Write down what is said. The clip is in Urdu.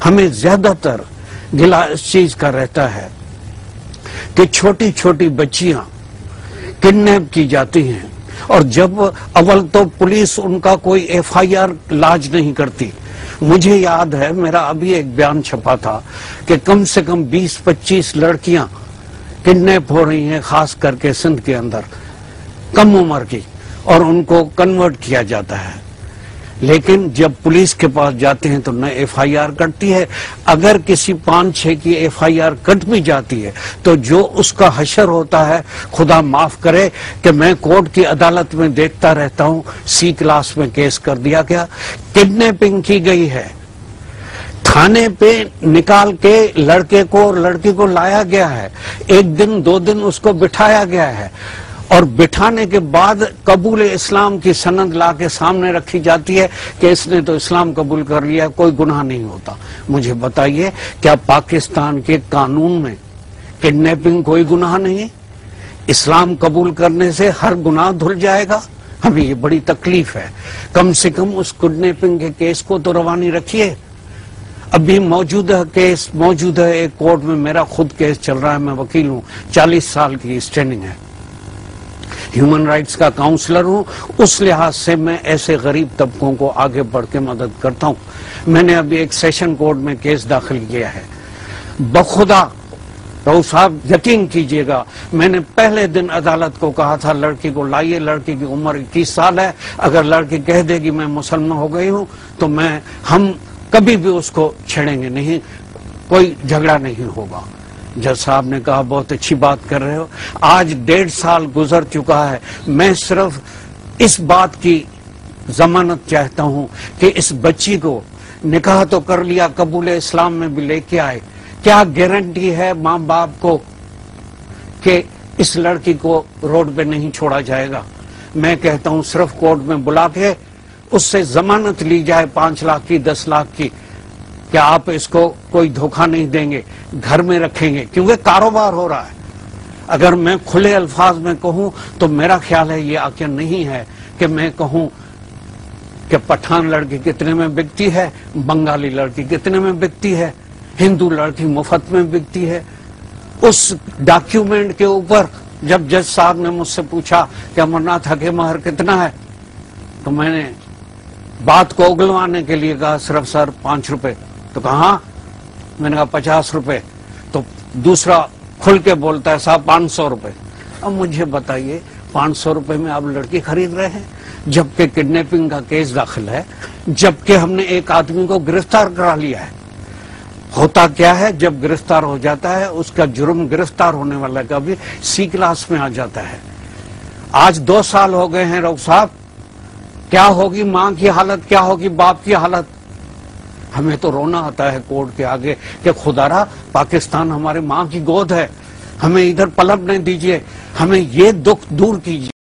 ہمیں زیادہ تر گلہ اس چیز کا رہتا ہے کہ چھوٹی چھوٹی بچیاں کڈنیپ کی جاتی ہیں، اور جب اول تو پولیس ان کا کوئی ایف آئی آر لاج نہیں کرتی. مجھے یاد ہے میرا ابھی ایک بیان چھپا تھا کہ کم سے کم 20-25 لڑکیاں کڈنیپ ہو رہی ہیں، خاص کر کے سندھ کے اندر کم عمر کی، اور ان کو کنورٹ کیا جاتا ہے. لیکن جب پولیس کے پاس جاتے ہیں تو نہ ایف آئی آر کٹتی ہے. اگر کسی 5-6 کی ایف آئی آر کٹ بھی جاتی ہے تو جو اس کا حشر ہوتا ہے، خدا معاف کرے کہ میں کورٹ کی عدالت میں دیکھتا رہتا ہوں، سی کلاس میں کیس کر دیا گیا، کڈنیپنگ کی گئی ہے، تھانے پہ نکال کے لڑکے کو اور لڑکی کو لایا گیا ہے، 1 دن 2 دن اس کو بٹھایا گیا ہے، اور بٹھانے کے بعد قبول اسلام کی سند لا کے سامنے رکھی جاتی ہے کہ اس نے تو اسلام قبول کر لیا، کوئی گناہ نہیں ہوتا. مجھے بتائیے کیا پاکستان کے قانون میں کڈنیپنگ کوئی گناہ نہیں؟ اسلام قبول کرنے سے ہر گناہ دھل جائے گا؟ ہمیں یہ بڑی تکلیف ہے. کم سے کم اس کڈنیپنگ کے کیس کو تو روانی رکھیے. ابھی موجودہ کیس موجود ہے ایک کورٹ میں، میرا خود کیس چل رہا ہے، میں وکیل ہوں، 40 سال کی اسٹینڈنگ ہے، ہیومن رائٹس کا کاؤنسلر ہوں. اس لحاظ سے میں ایسے غریب طبقوں کو آگے بڑھ کے مدد کرتا ہوں. میں نے ابھی ایک سیشن کورٹ میں کیس داخل کیا ہے. بخدا رؤوف صاحب یقین کیجئے گا، میں نے پہلے دن عدالت کو کہا تھا لڑکی کو لائیے، لڑکی کی عمر 21 سال ہے، اگر لڑکی کہہ دے گی میں مسلمان ہو گئی ہوں تو ہم کبھی بھی اس کو چھیڑیں گے نہیں، کوئی جھگڑا نہیں ہوگا. جج صاحب نے کہا بہت اچھی بات کر رہے ہو. آج 1.5 سال گزر چکا ہے، میں صرف اس بات کی ضمانت چاہتا ہوں کہ اس بچی کو نکاح تو کر لیا، قبول اسلام میں بھی لے کے آئے، کیا گارنٹی ہے ماں باپ کو کہ اس لڑکی کو روڈ پہ نہیں چھوڑا جائے گا؟ میں کہتا ہوں صرف کورٹ میں بلا کے اس سے ضمانت لی جائے 5 لاکھ کی، 10 لاکھ کی، کہ آپ اس کو کوئی دھوکہ نہیں دیں گے، گھر میں رکھیں گے، کیونکہ کاروبار ہو رہا ہے. اگر میں کھلے الفاظ میں کہوں تو میرا خیال ہے یہ آگے نہیں ہے کہ میں کہوں کہ پٹھان لڑکی کتنے میں بکتی ہے، بنگالی لڑکی کتنے میں بکتی ہے، ہندو لڑکی مفت میں بکتی ہے. اس ڈاکیومنٹ کے اوپر جب جج صاحب نے مجھ سے پوچھا کہ امرناتھ حق مہر کتنا ہے تو میں نے بات کو اگلوانے کے لیے کہا صرف سر 5 روپے. تو کہاں؟ میں نے کہا 50 روپے. تو دوسرا کھل کے بولتا ہے صاحب 500 روپے. اب مجھے بتائیے 500 روپے میں آپ لڑکی خرید رہے ہیں، جبکہ کڈنیپنگ کا کیس داخل ہے، جبکہ ہم نے ایک آدمی کو گرفتار کرا لیا ہے. ہوتا کیا ہے جب گرفتار ہو جاتا ہے اس کا جرم گرفتار ہونے والا کا بھی سی کلاس میں آ جاتا ہے. آج 2 سال ہو گئے ہیں رؤوف صاحب، کیا ہوگی ماں کی حالت، کیا ہوگی باپ کی حالت؟ ہمیں تو رونا آتا ہے کورٹ کے آگے کہ خدا را پاکستان ہمارے ماں کی گود ہے، ہمیں ادھر پلٹ نہیں دیجیے، ہمیں یہ دکھ دور کیجیے.